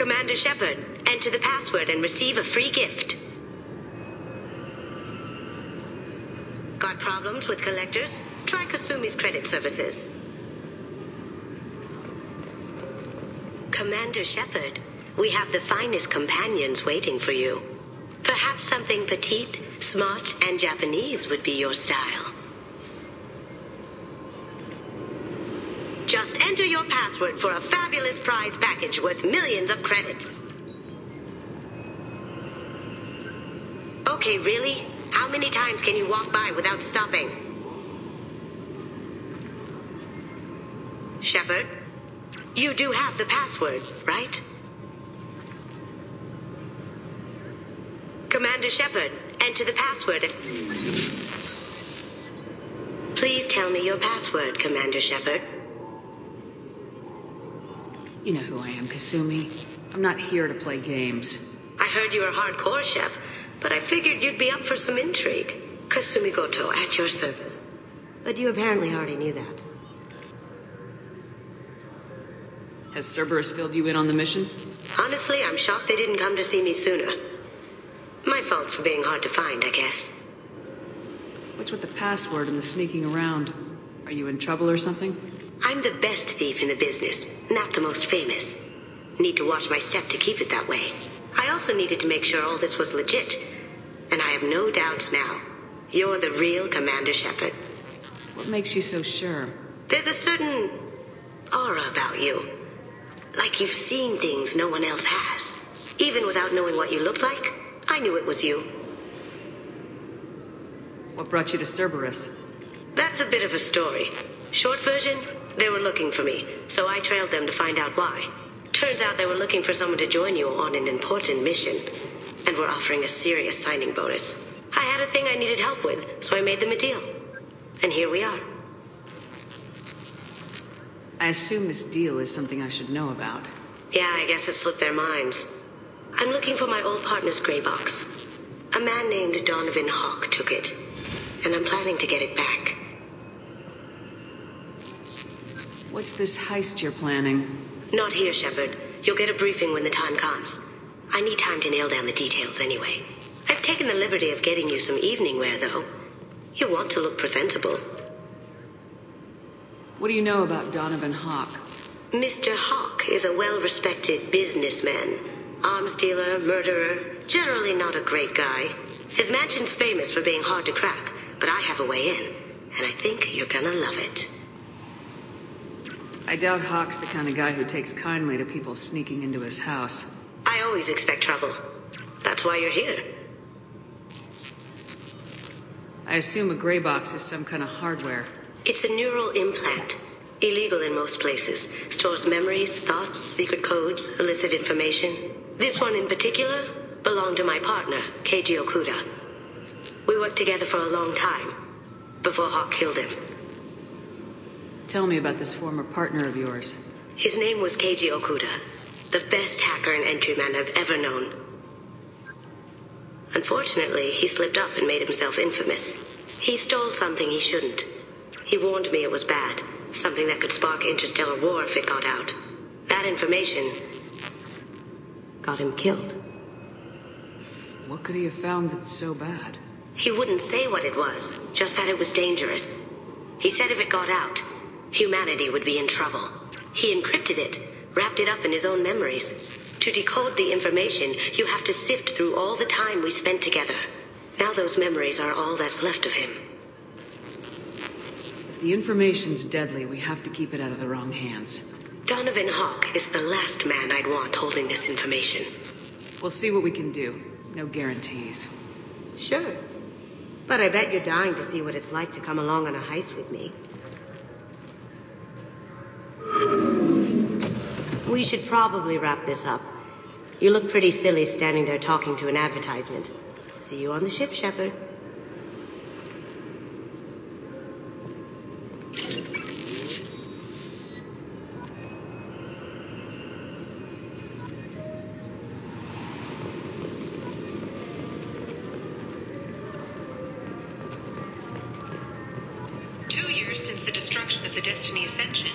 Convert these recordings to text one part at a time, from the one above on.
Commander Shepard, enter the password and receive a free gift. Got problems with collectors? Try Kasumi's credit services. Commander Shepard, we have the finest companions waiting for you. Perhaps something petite, smart, and Japanese would be your style. Just enter your password for a fabulous prize package worth millions of credits. Okay, really? How many times can you walk by without stopping? Shepard, you do have the password, right? Commander Shepard, enter the password. Please tell me your password, Commander Shepard. You know who I am, Kasumi. I'm not here to play games. I heard you were hardcore, Shep, but I figured you'd be up for some intrigue. Kasumi Goto, at your service. But you apparently already knew that. Has Cerberus filled you in on the mission? Honestly, I'm shocked they didn't come to see me sooner. My fault for being hard to find, I guess. What's with the password and the sneaking around? Are you in trouble or something? I'm the best thief in the business, not the most famous. Need to watch my step to keep it that way. I also needed to make sure all this was legit. And I have no doubts now. You're the real Commander Shepard. What makes you so sure? There's a certain aura about you. Like you've seen things no one else has. Even without knowing what you looked like, I knew it was you. What brought you to Cerberus? That's a bit of a story. Short version, they were looking for me, so I trailed them to find out why. Turns out they were looking for someone to join you on an important mission, and were offering a serious signing bonus. I had a thing I needed help with, so I made them a deal. And here we are. I assume this deal is something I should know about. Yeah, I guess it slipped their minds. I'm looking for my old partner's gray box. A man named Donovan Hawk took it, and I'm planning to get it back. What's this heist you're planning? Not here, Shepard. You'll get a briefing when the time comes. I need time to nail down the details anyway. I've taken the liberty of getting you some evening wear, though. You want to look presentable. What do you know about Donovan Hawk? Mr. Hawk is a well-respected businessman. Arms dealer, murderer, generally not a great guy. His mansion's famous for being hard to crack, but I have a way in, and I think you're gonna love it. I doubt Hawk's the kind of guy who takes kindly to people sneaking into his house. I always expect trouble. That's why you're here. I assume a gray box is some kind of hardware. It's a neural implant. Illegal in most places. Stores memories, thoughts, secret codes, illicit information. This one in particular belonged to my partner, Keiji Okuda. We worked together for a long time, before Hawk killed him. Tell me about this former partner of yours. His name was Keiji Okuda, the best hacker and entryman I've ever known. Unfortunately, he slipped up and made himself infamous. He stole something he shouldn't. He warned me it was bad, something that could spark interstellar war if it got out. That information got him killed. What could he have found that's so bad? He wouldn't say what it was, just that it was dangerous. He said if it got out, humanity would be in trouble. He encrypted it, wrapped it up in his own memories. To decode the information, you have to sift through all the time we spent together. Now those memories are all that's left of him. If the information's deadly, we have to keep it out of the wrong hands. Donovan Hawk is the last man I'd want holding this information. We'll see what we can do. No guarantees. Sure. But I bet you're dying to see what it's like to come along on a heist with me. We should probably wrap this up. You look pretty silly standing there talking to an advertisement. See you on the ship, Shepard. Since the destruction of the Destiny Ascension,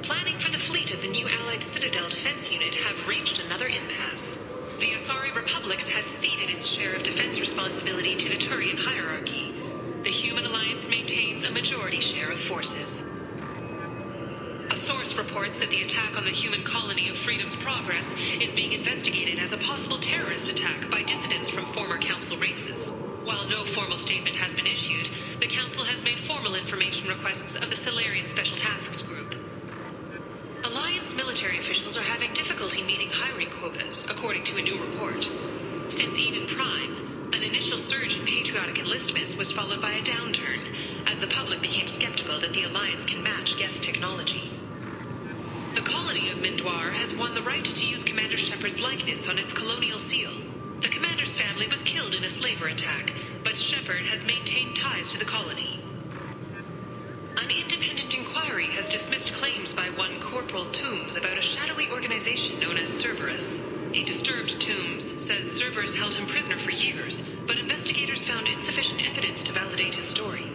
planning for the fleet fleet of the new Allied Citadel Defense Unit have reached another impasse. The Asari Republics has ceded its share of defense responsibility to the Turian hierarchy. The Human Alliance maintains a majority share of forces. A source reports that the attack on the human colony of Freedom's Progress is being investigated as a possible terrorist attack by dissidents from former Council races. While no formal statement has been issued, the Council has made formal information requests of the Solarian Special Tasks Group. Alliance military officials are having difficulty meeting hiring quotas, according to a new report. Since Eden Prime, an initial surge in patriotic enlistments was followed by a downturn, as the public became skeptical that the Alliance can match Geth technology. The colony of Mindwar has won the right to use Commander Shepard's likeness on its colonial seal. The commander's family was killed in a slaver attack, but Shepard has maintained ties to the colony. An independent inquiry has dismissed claims by one Corporal Toombs about a shadowy organization known as Cerberus. A disturbed Toombs says Cerberus held him prisoner for years, but investigators found insufficient evidence to validate his story.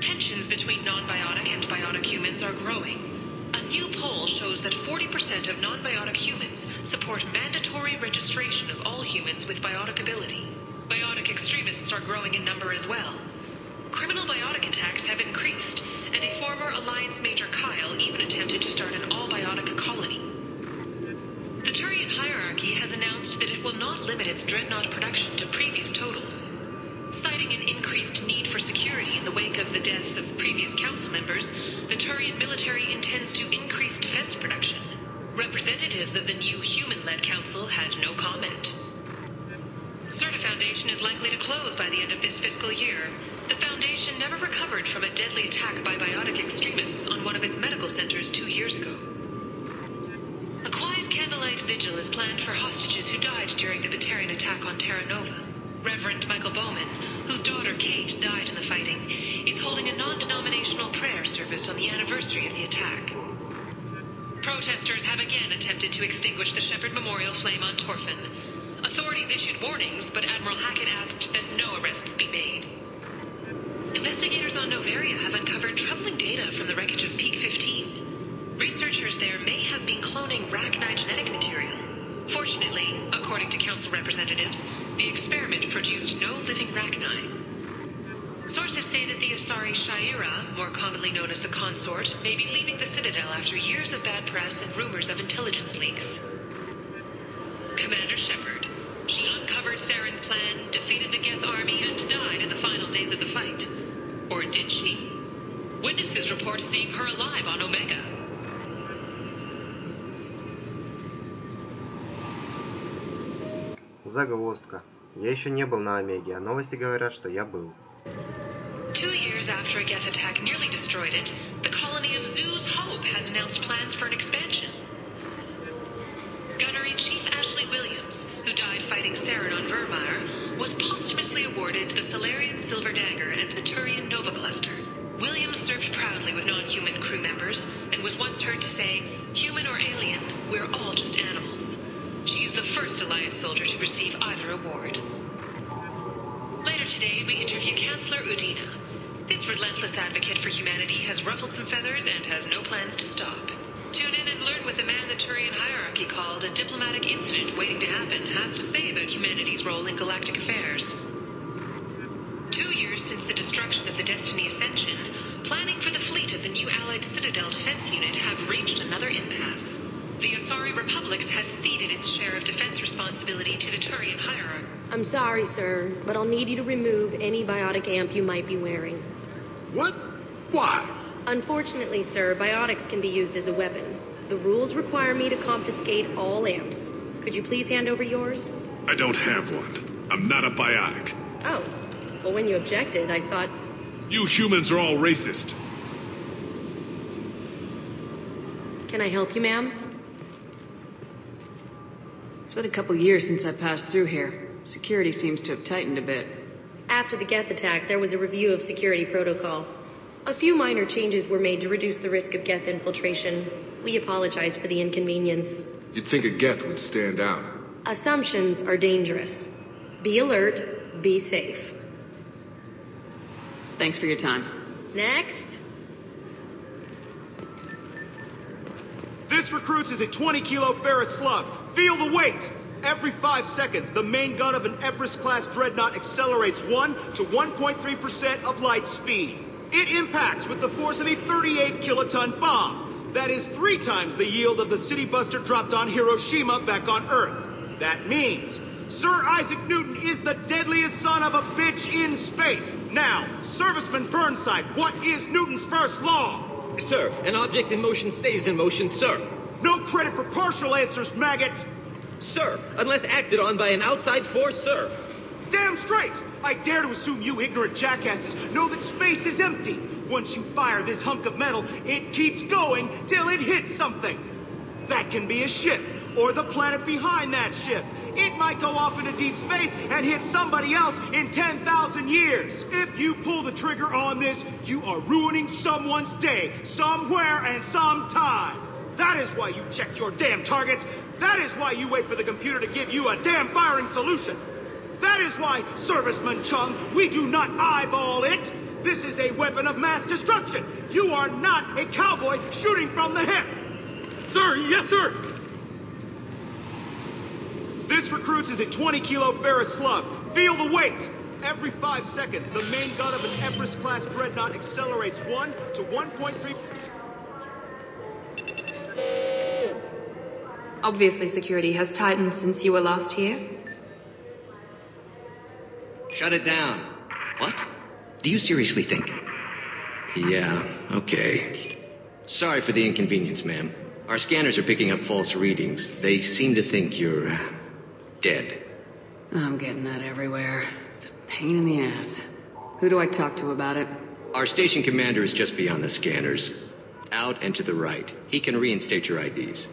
Tensions between non-biotic and biotic humans are growing. A new poll shows that 40% of non-biotic humans support mandatory registration of all humans with biotic ability. Biotic extremists are growing in number as well. Criminal biotic attacks have increased, and a former Alliance Major Kyle even attempted to start an all-biotic colony. The Turian hierarchy has announced that it will not limit its dreadnought production to previous totals. Citing an increased need for security in the wake of the deaths of previous council members, the Turian military intends to increase defense production. Representatives of the new human-led council had no comment. Certa Foundation is likely to close by the end of this fiscal year. The Foundation never recovered from a deadly attack by biotic extremists on one of its medical centers 2 years ago. A quiet candlelight vigil is planned for hostages who died during the Batarian attack on Terra Nova. Reverend Michael Bowman, whose daughter Kate died in the fighting, is holding a non-denominational prayer service on the anniversary of the attack. Protesters have again attempted to extinguish the Shepard Memorial flame on Torfin. Authorities issued warnings, but Admiral Hackett asked that no arrests be made. Investigators on Novaria have uncovered troubling data from the wreckage of Peak 15. Researchers there may have been cloning Rachni genetic material. Fortunately, according to council representatives, the experiment produced no living Rachni. Sources say that the Asari Shaira, more commonly known as the Consort, may be leaving the Citadel after years of bad press and rumors of intelligence leaks. Commander Shepard. She uncovered Saren's plan, defeated the Geth army, and died in the final days of the fight. Or did she? Witnesses report seeing her alive on Omega. Загвоздка. Я еще не был на Омеге, а новости говорят, что я был. 2 years after a Geth attack nearly destroyed it, the colony of Zoo's Hope has announced plans for an expansion. Gunnery Chief Ashley Williams, who died fighting Saren on Vermeer, was posthumously awarded the Solarian Silver Dagger and the Turian Nova Cluster. Williams served proudly with non-human crew members and was once heard to say, "Human or alien, we're all just animals." She is the first Alliance soldier to receive either award. Later today, we interview Chancellor Udina. This relentless advocate for humanity has ruffled some feathers and has no plans to stop. Tune in and learn what the man the Turian hierarchy called a diplomatic incident waiting to happen has to say about humanity's role in galactic affairs. 2 years since the destruction of the Destiny Ascension, planning for the fleet of the new Allied Citadel Defense Unit have reached another impasse. The Asari Republics has ceded its share of defense responsibility to the Turian hierarchy. I'm sorry, sir, but I'll need you to remove any biotic amp you might be wearing. What? Why? Unfortunately, sir, biotics can be used as a weapon. The rules require me to confiscate all amps. Could you please hand over yours? I don't have one. I'm not a biotic. Oh. Well, when you objected, I thought... You humans are all racist. Can I help you, ma'am? It's been a couple years since I passed through here. Security seems to have tightened a bit. After the Geth attack, there was a review of security protocol. A few minor changes were made to reduce the risk of Geth infiltration. We apologize for the inconvenience. You'd think a Geth would stand out. Assumptions are dangerous. Be alert, be safe. Thanks for your time. Next. This recruits is a 20-kilo ferrous slug. Feel the weight! Every 5 seconds, the main gun of an Everest-class dreadnought accelerates 1 to 1.3% of light speed. It impacts with the force of a 38-kiloton bomb. That is 3 times the yield of the city buster dropped on Hiroshima back on Earth. That means Sir Isaac Newton is the deadliest son of a bitch in space. Now, Serviceman Burnside, what is Newton's first law? Sir, an object in motion stays in motion, sir. No credit for partial answers, maggot! Sir, unless acted on by an outside force, sir. Damn straight! I dare to assume you ignorant jackasses know that space is empty. Once you fire this hunk of metal, it keeps going till it hits something. That can be a ship, or the planet behind that ship. It might go off into deep space and hit somebody else in 10,000 years. If you pull the trigger on this, you are ruining someone's day, somewhere and sometime. That is why you check your damn targets. That is why you wait for the computer to give you a damn firing solution. That is why, Serviceman Chung, we do not eyeball it. This is a weapon of mass destruction. You are not a cowboy shooting from the hip. Sir, yes, sir! This recruits is a 20-kilo ferrous slug. Feel the weight! Every 5 seconds, the main gun of an Everest-class dreadnought accelerates 1 to 1.3... Obviously, security has tightened since you were last here. Shut it down. What? Do you seriously think? Yeah, okay. Sorry for the inconvenience, ma'am. Our scanners are picking up false readings. They seem to think you're... dead. I'm getting that everywhere. It's a pain in the ass. Who do I talk to about it? Our station commander is just beyond the scanners. Out and to the right. He can reinstate your IDs.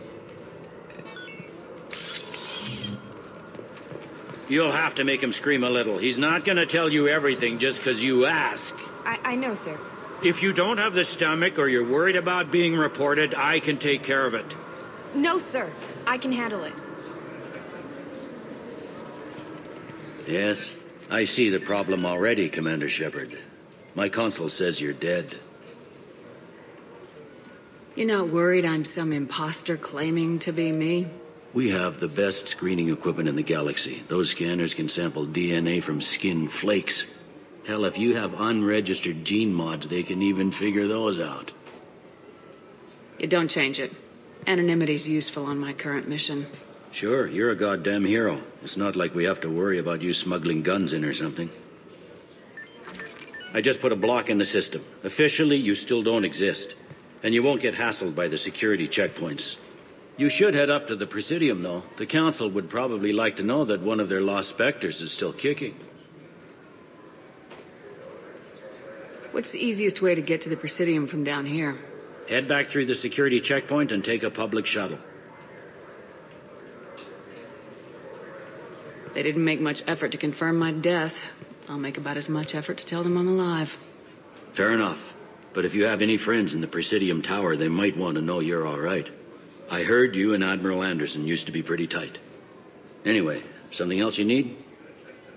You'll have to make him scream a little. He's not gonna tell you everything just because you ask. I know, sir. If you don't have the stomach or you're worried about being reported, I can take care of it. No, sir. I can handle it. Yes, I see the problem already, Commander Shepard. My console says you're dead. You're not worried I'm some imposter claiming to be me? We have the best screening equipment in the galaxy. Those scanners can sample DNA from skin flakes. Hell, if you have unregistered gene mods, they can even figure those out. You don't change it. Anonymity's useful on my current mission. Sure, you're a goddamn hero. It's not like we have to worry about you smuggling guns in or something. I just put a block in the system. Officially, you still don't exist. And you won't get hassled by the security checkpoints. You should head up to the Presidium, though. The Council would probably like to know that one of their lost specters is still kicking. What's the easiest way to get to the Presidium from down here? Head back through the security checkpoint and take a public shuttle. They didn't make much effort to confirm my death. I'll make about as much effort to tell them I'm alive. Fair enough. But if you have any friends in the Presidium Tower, they might want to know you're all right. I heard you and Admiral Anderson used to be pretty tight. Anyway, something else you need?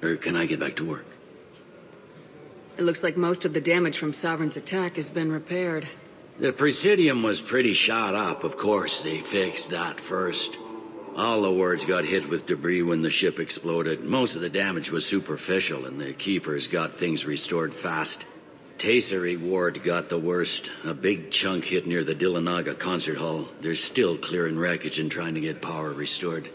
Or can I get back to work? It looks like most of the damage from Sovereign's attack has been repaired. The Presidium was pretty shot up. Of course, they fixed that first. All the wards got hit with debris when the ship exploded. Most of the damage was superficial, and the Keepers got things restored fast. Tasery Ward got the worst. A big chunk hit near the Dillanaga concert hall. They're still clearing wreckage and trying to get power restored.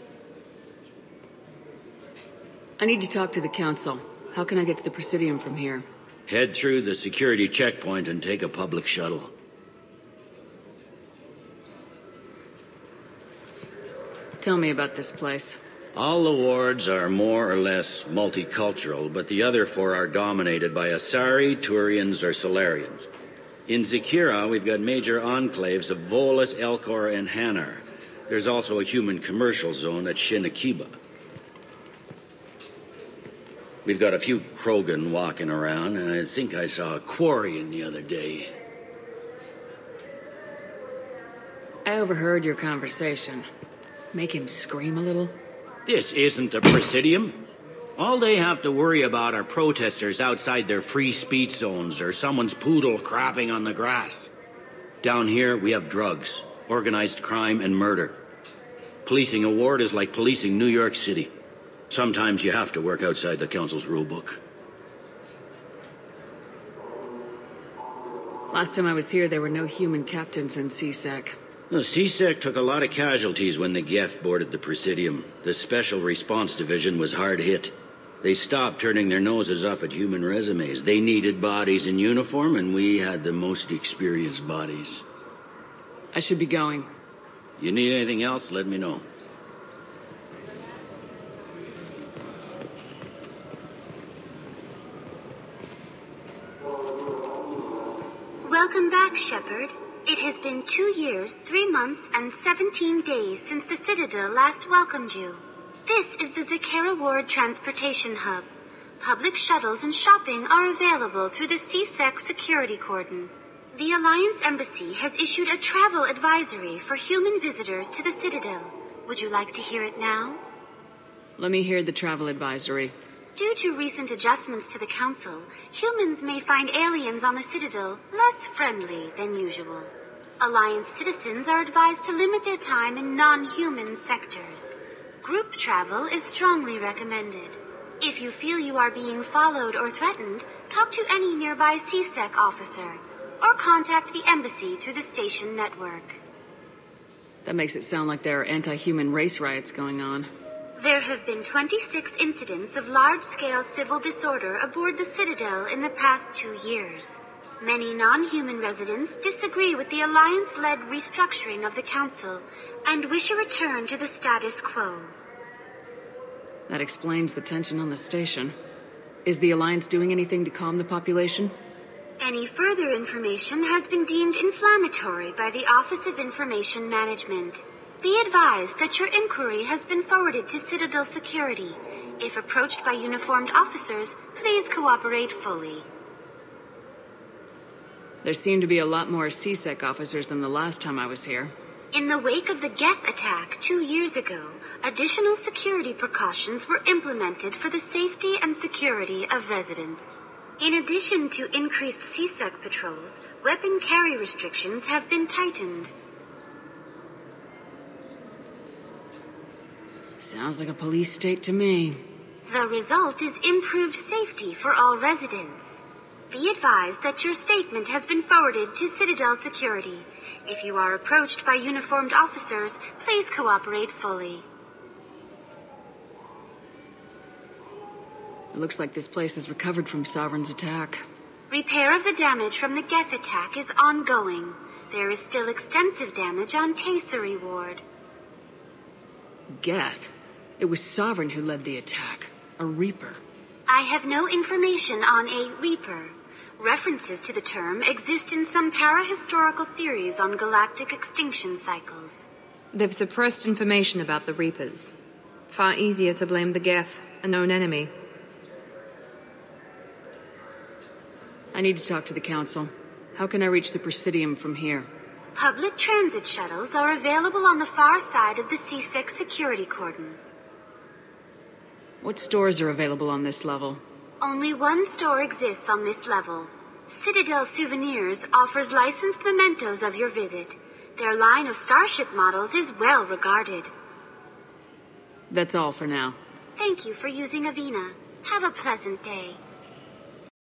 I need to talk to the Council. How can I get to the Presidium from here? Head through the security checkpoint and take a public shuttle. Tell me about this place. All the wards are more or less multicultural, but the other 4 are dominated by Asari, Turians, or Solarians. In Zakira, we've got major enclaves of Volus, Elcor, and Hanar. There's also a human commercial zone at Shinakiba. We've got a few Krogan walking around, and I think I saw a Quarian the other day. I overheard your conversation. Make him scream a little? This isn't a Presidium. All they have to worry about are protesters outside their free speech zones or someone's poodle crapping on the grass. Down here, we have drugs, organized crime, and murder. Policing a ward is like policing New York City. Sometimes you have to work outside the Council's rulebook. Last time I was here, there were no human captains in CSEC. The CSEC took a lot of casualties when the Geth boarded the Presidium. The Special Response Division was hard hit. They stopped turning their noses up at human resumes. They needed bodies in uniform, and we had the most experienced bodies. I should be going. You need anything else, let me know. Welcome back, Shepard. It has been 2 years, 3 months, and 17 days since the Citadel last welcomed you. This is the Zakera Ward Transportation Hub. Public shuttles and shopping are available through the CSEC security cordon. The Alliance Embassy has issued a travel advisory for human visitors to the Citadel. Would you like to hear it now? Let me hear the travel advisory. Due to recent adjustments to the Council, humans may find aliens on the Citadel less friendly than usual. Alliance citizens are advised to limit their time in non-human sectors. Group travel is strongly recommended. If you feel you are being followed or threatened, talk to any nearby CSEC officer, or contact the embassy through the station network. That makes it sound like there are anti-human race riots going on. There have been 26 incidents of large-scale civil disorder aboard the Citadel in the past 2 years. Many non-human residents disagree with the Alliance-led restructuring of the Council and wish a return to the status quo. That explains the tension on the station. Is the Alliance doing anything to calm the population? Any further information has been deemed inflammatory by the Office of Information Management. Be advised that your inquiry has been forwarded to Citadel Security. If approached by uniformed officers, please cooperate fully. There seem to be a lot more CSEC officers than the last time I was here. In the wake of the Geth attack 2 years ago, additional security precautions were implemented for the safety and security of residents. In addition to increased CSEC patrols, weapon carry restrictions have been tightened. Sounds like a police state to me. The result is improved safety for all residents. Be advised that your statement has been forwarded to Citadel Security. If you are approached by uniformed officers, please cooperate fully. It looks like this place has recovered from Sovereign's attack. Repair of the damage from the Geth attack is ongoing. There is still extensive damage on Tasery Ward. Geth? It was Sovereign who led the attack. A Reaper. I have no information on a Reaper. References to the term exist in some para-historical theories on galactic extinction cycles. They've suppressed information about the Reapers. Far easier to blame the Geth, a known enemy. I need to talk to the Council. How can I reach the Presidium from here? Public transit shuttles are available on the far side of the CSEC security cordon. What stores are available on this level? Only one store exists on this level. Citadel Souvenirs offers licensed mementos of your visit. Their line of starship models is well regarded. That's all for now. Thank you for using Avina. Have a pleasant day.